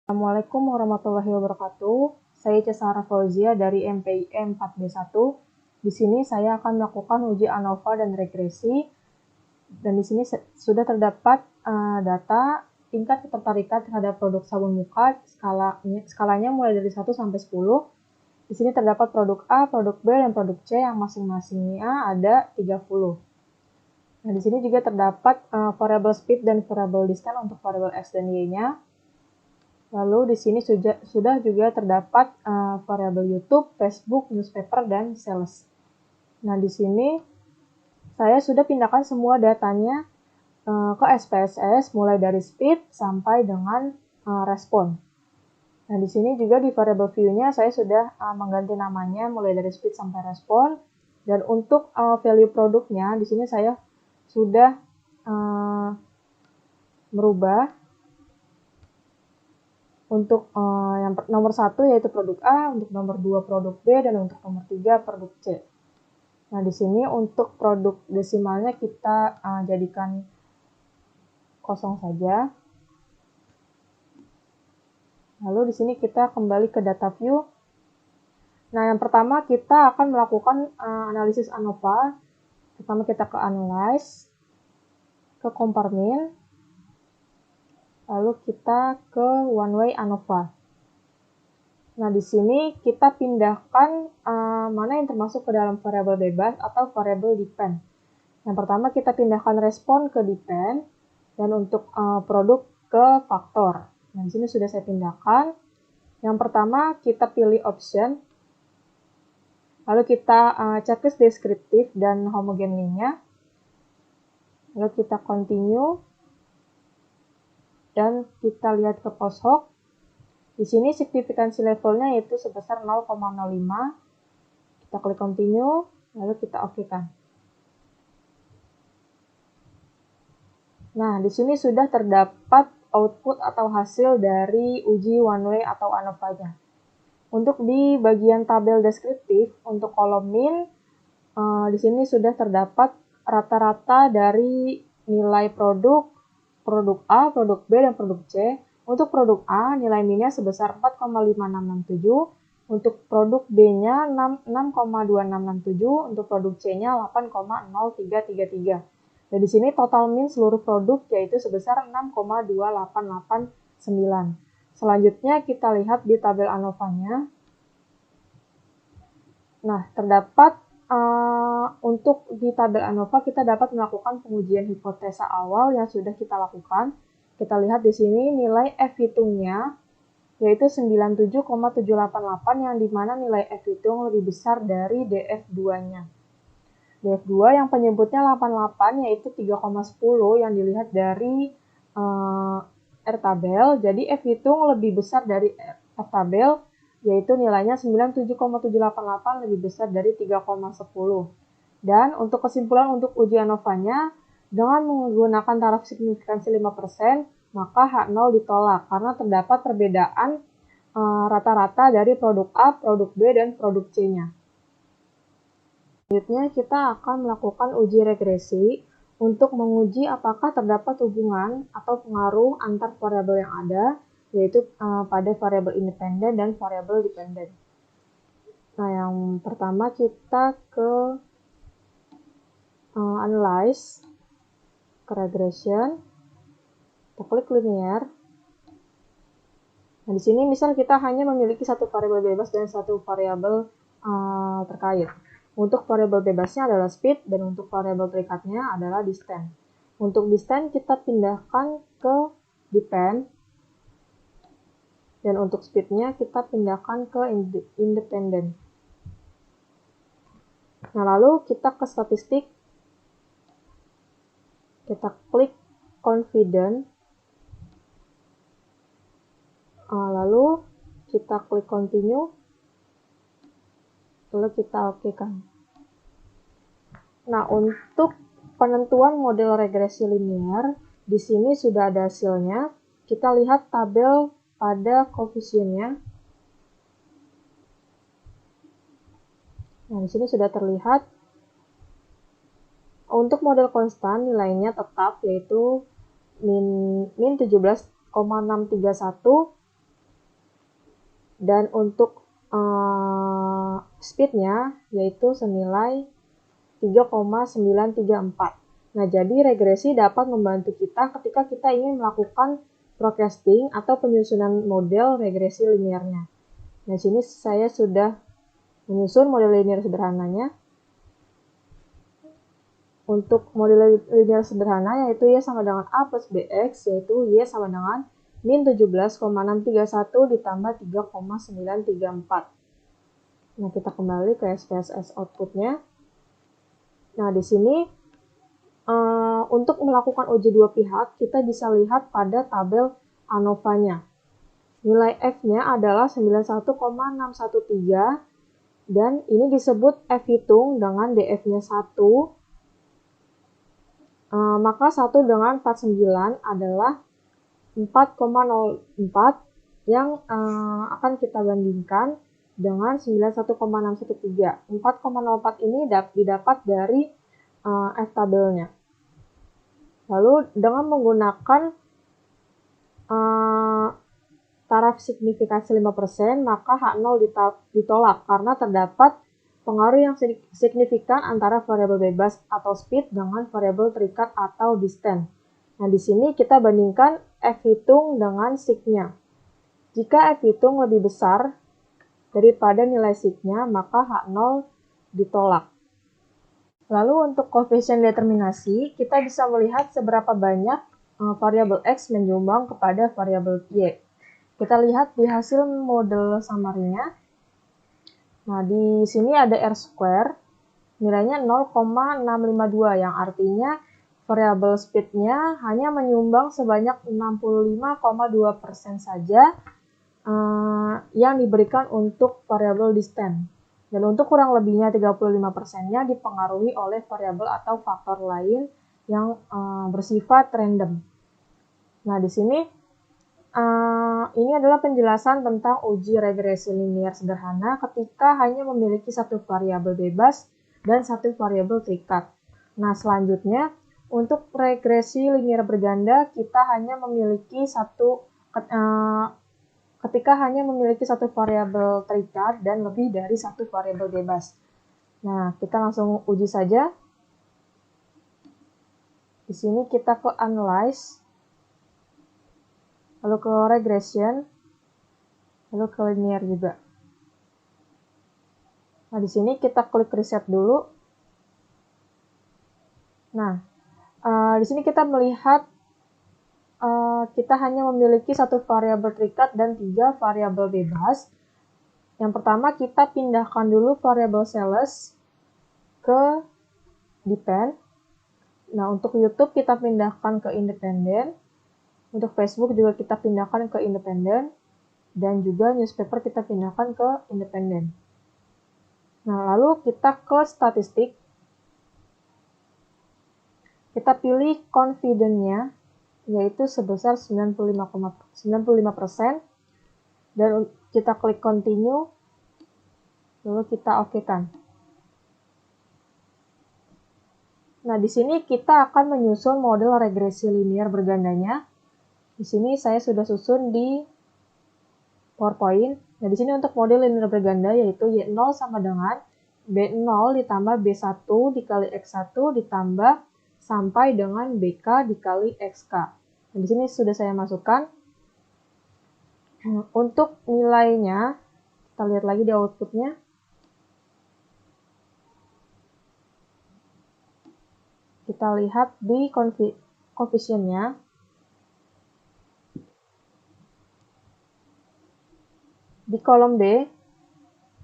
Assalamualaikum warahmatullahi wabarakatuh. Saya Cesara Fauzia dari MPIM 4B1. Di sini saya akan melakukan uji ANOVA dan regresi. Dan di sini sudah terdapat data tingkat ketertarikan terhadap produk sabun muka. Skalanya mulai dari 1 sampai 10. Di sini terdapat produk A, produk B, dan produk C yang masing-masingnya ada 30. Nah, di sini juga terdapat variable speed dan variable distance untuk variable X dan Y-nya. Lalu di sini sudah juga terdapat variabel YouTube, Facebook, newspaper, dan sales. Nah, di sini saya sudah pindahkan semua datanya ke SPSS mulai dari speed sampai dengan respon. Nah, di sini juga di variable view-nya saya sudah mengganti namanya mulai dari speed sampai respon. Dan untuk value produknya di sini saya sudah merubah untuk yang nomor 1 yaitu produk A, untuk nomor 2 produk B, dan untuk nomor 3 produk C. Nah, di sini untuk produk desimalnya kita jadikan kosong saja. Lalu di sini kita kembali ke data view. Nah, yang pertama kita akan melakukan analisis ANOVA. Pertama kita ke Analyze, ke Compartment, lalu kita ke One Way ANOVA. Nah, di sini kita pindahkan mana yang termasuk ke dalam variabel bebas atau variabel depend. Yang pertama kita pindahkan respon ke depend dan untuk produk ke faktor. Nah, di sini sudah saya pindahkan. Yang pertama kita pilih option. Lalu kita checklist deskriptif dan homogenely-nya. Lalu kita continue. Dan kita lihat ke post hoc. Di sini signifikansi levelnya yaitu sebesar 0,05. Kita klik continue, lalu kita oke-kan. Nah, di sini sudah terdapat output atau hasil dari uji one way atau ANOVA-nya. Untuk di bagian tabel deskriptif, untuk kolom min, di sini sudah terdapat rata-rata dari nilai produk A, produk B, dan produk C. Untuk produk A, nilai minnya sebesar 4,5667, untuk produk B-nya 6,2667, untuk produk C-nya 8,0333. Dan di sini total min seluruh produk yaitu sebesar 6,2889. Selanjutnya kita lihat di tabel ANOVA-nya. Nah, terdapat untuk di tabel ANOVA kita dapat melakukan pengujian hipotesa awal yang sudah kita lakukan. Kita lihat di sini nilai F hitungnya yaitu 97,788 yang dimana nilai F hitung lebih besar dari DF2-nya. DF2 yang penyebutnya 88 yaitu 3,10 yang dilihat dari R tabel. Jadi F hitung lebih besar dari F tabel yaitu nilainya 97,788 lebih besar dari 3,10. Dan untuk kesimpulan untuk uji ANOVA-nya, dengan menggunakan taraf signifikansi 5%, maka H0 ditolak karena terdapat perbedaan rata-rata dari produk A, produk B, dan produk C-nya. Selanjutnya kita akan melakukan uji regresi untuk menguji apakah terdapat hubungan atau pengaruh antar variabel yang ada, yaitu pada variabel independen dan variabel dependen. Nah, yang pertama kita ke Analyze, ke Regression, kita klik Linear. Nah, di sini misal kita hanya memiliki satu variabel bebas dan satu variabel terkait. Untuk variabel bebasnya adalah speed dan untuk variabel terikatnya adalah distance. Untuk distance kita pindahkan ke depend. Dan untuk speednya kita pindahkan ke independent. Nah, lalu kita ke statistik. Kita klik confident. Lalu kita klik continue. Lalu kita oke-kan. Nah, untuk penentuan model regresi linear, di sini sudah ada hasilnya. Kita lihat tabel pada koefisiennya. Nah, di sini sudah terlihat. Untuk model konstan nilainya tetap yaitu min 17,631 Dan untuk speednya yaitu senilai 3,934. Nah, jadi regresi dapat membantu kita ketika kita ingin melakukan forecasting atau penyusunan model regresi linearnya. Nah, di sini saya sudah menyusun model linear sederhananya. Untuk model linear sederhana yaitu Y sama dengan A plus BX, yaitu Y sama dengan min 17,631 ditambah 3,934. Nah, kita kembali ke SPSS outputnya. Nah, di sini untuk melakukan uji dua pihak, kita bisa lihat pada tabel ANOVA-nya. Nilai F-nya adalah 91,613, dan ini disebut F hitung dengan DF-nya 1. Maka 1 dengan 49 adalah 4,04 yang akan kita bandingkan dengan 91,613. 4,04 ini didapat dari F tabelnya. Lalu dengan menggunakan taraf signifikasi 5%, maka H0 ditolak karena terdapat pengaruh yang signifikan antara variabel bebas atau speed dengan variabel terikat atau distance. Nah, di sini kita bandingkan F hitung dengan sig-nya. Jika F hitung lebih besar daripada nilai sig-nya, maka H0 ditolak. Lalu untuk koefisien determinasi, kita bisa melihat seberapa banyak variabel X menyumbang kepada variabel Y. Kita lihat di hasil model summary-nya. Nah, di sini ada R square, nilainya 0,652, yang artinya variabel speed-nya hanya menyumbang sebanyak 65,2% saja yang diberikan untuk variabel distance. Dan untuk kurang lebihnya 35%-nya dipengaruhi oleh variabel atau faktor lain yang bersifat random. Nah, di sini ini adalah penjelasan tentang uji regresi linear sederhana ketika hanya memiliki satu variabel bebas dan satu variabel terikat. Nah, selanjutnya untuk regresi linear berganda kita hanya memiliki ketika hanya memiliki satu variabel terikat dan lebih dari satu variabel bebas. Nah, kita langsung uji saja. Di sini kita ke analyze, lalu ke regression, lalu ke linear juga. Nah, di sini kita klik reset dulu. Nah, di sini kita melihat kita hanya memiliki satu variabel terikat dan 3 variabel bebas. Yang pertama, kita pindahkan dulu variabel sales ke depend. Nah, untuk YouTube kita pindahkan ke independen. Untuk Facebook juga kita pindahkan ke independen. Dan juga newspaper kita pindahkan ke independen. Nah, lalu kita ke statistik. Kita pilih confident-nya, yaitu sebesar 95%. Dan kita klik continue. Lalu kita oke-kan. Nah, di sini kita akan menyusun model regresi linear bergandanya. Di sini saya sudah susun di PowerPoint. Nah, di sini untuk model linear berganda yaitu Y0 sama dengan B0 ditambah B1 dikali X1 ditambah sampai dengan BK dikali XK. Nah, di sini sudah saya masukkan. Untuk nilainya, kita lihat lagi di outputnya. Kita lihat di koefisiennya. Di kolom B,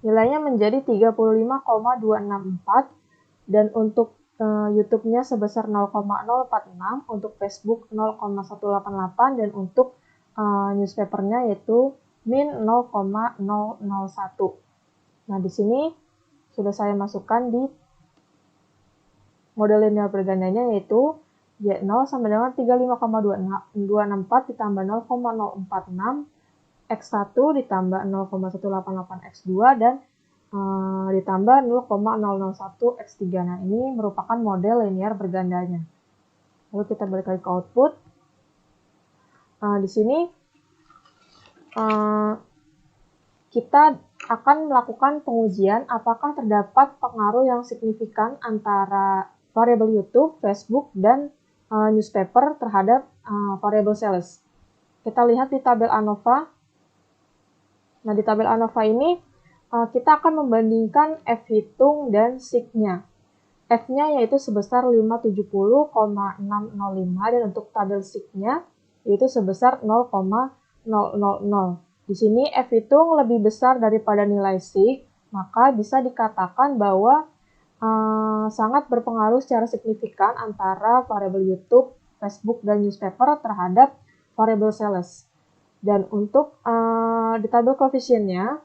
nilainya menjadi 35,264 dan untuk YouTube-nya sebesar 0,046, untuk Facebook 0,188 dan untuk newspaper-nya yaitu min 0,001. Nah, di sini sudah saya masukkan di model linear bergandanya yaitu Y0 sama dengan 35,264 ditambah 0,046 X1 ditambah 0,188 X2 dan ditambah 0,001 X3. Nah, ini merupakan model linear bergandanya. Lalu kita balik lagi ke output. Di sini kita akan melakukan pengujian apakah terdapat pengaruh yang signifikan antara variabel YouTube, Facebook, dan newspaper terhadap variabel sales. Kita lihat di tabel ANOVA. Nah, di tabel ANOVA ini kita akan membandingkan F-hitung dan SIG-nya. F-nya yaitu sebesar 570,605 dan untuk tabel SIG-nya yaitu sebesar 0,000. Di sini F-hitung lebih besar daripada nilai SIG, maka bisa dikatakan bahwa sangat berpengaruh secara signifikan antara variabel YouTube, Facebook, dan newspaper terhadap variabel sales. Dan untuk di tabel koefisiennya,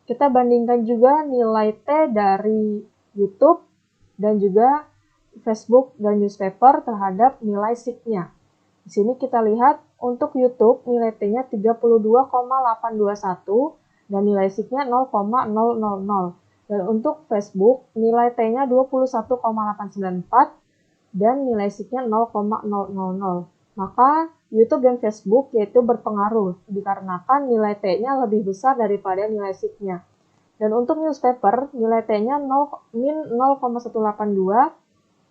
kita bandingkan juga nilai T dari YouTube dan juga Facebook dan newspaper terhadap nilai SIG-nya. Di sini kita lihat untuk YouTube nilai T-nya 32,821 dan nilai SIG-nya 0,000. Dan untuk Facebook nilai T-nya 21,894 dan nilai SIG-nya 0,000. Maka YouTube dan Facebook yaitu berpengaruh dikarenakan nilai T-nya lebih besar daripada nilai SIG-nya. Dan untuk newspaper nilai T-nya min 0,182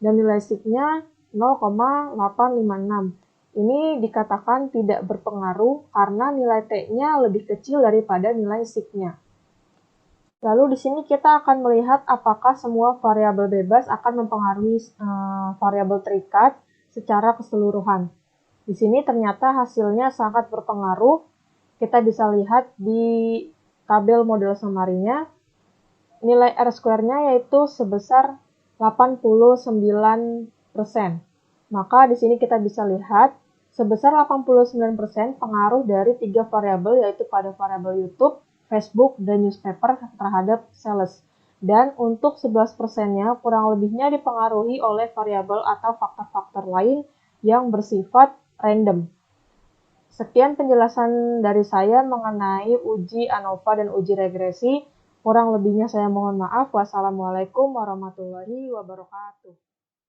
dan nilai SIG-nya 0,856. Ini dikatakan tidak berpengaruh karena nilai T-nya lebih kecil daripada nilai SIG-nya. Lalu di sini kita akan melihat apakah semua variabel bebas akan mempengaruhi variabel terikat secara keseluruhan. Di sini ternyata hasilnya sangat berpengaruh. Kita bisa lihat di tabel model summary-nya. Nilai R-square-nya yaitu sebesar 89%. Maka di sini kita bisa lihat sebesar 89% pengaruh dari 3 variabel yaitu pada variabel YouTube, Facebook, dan newspaper terhadap sales. Dan untuk 11%-nya kurang lebihnya dipengaruhi oleh variabel atau faktor-faktor lain yang bersifat random. Sekian penjelasan dari saya mengenai uji ANOVA dan uji regresi. Kurang lebihnya saya mohon maaf. Wassalamualaikum warahmatullahi wabarakatuh.